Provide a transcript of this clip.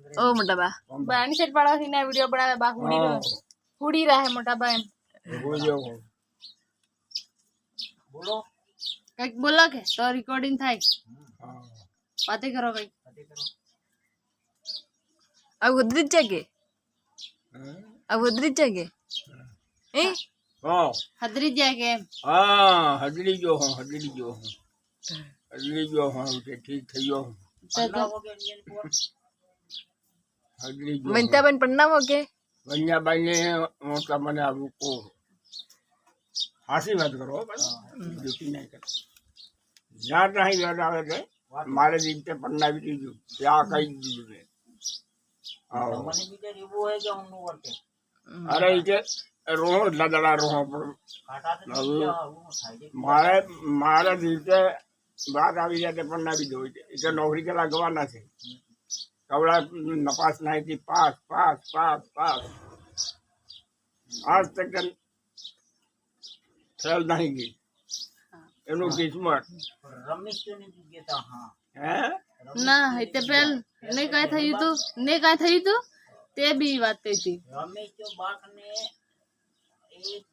ओ मोटा बा બાની સેટ પાડવાથી ના વિડિયો બનાવે બા હુડી રહે મોટા બા એમ બોલો કઈક બોલો કે તો રેકોર્ડિંગ થાય વાતે કરો કઈ अब उधर जाके अब उधर जाके ए હા હદરી જાય કે એમ હા હજરી જો હું તે ઠીક થઈ ગયો હજરી જો बनता बन पढ़ना हो के વન્યાબાઈ ને મોટા મને આવું કો હાસી વાત કરો દુખી નહીં કરો યાદ નહીં યાદ આવે છે મારે રીતે પન્નાવી દીધું ત્યાં કહી દીધું મેં અરે એ રોહો લદડા રોહો મારે મારા દિવસે વાત આવી જાય પન્નાવી દઉં એટલે નોકરી કે લાગવાના છે કવડા નપાસ નહીં થી પાસ આજ તક ફેલ નહીં ગઈ એનું કિસ્મત હે ના એટલે પેલ ને કાંઈ થયું તું તે બી વાત થઈ હતી રમેશ બાક ને એક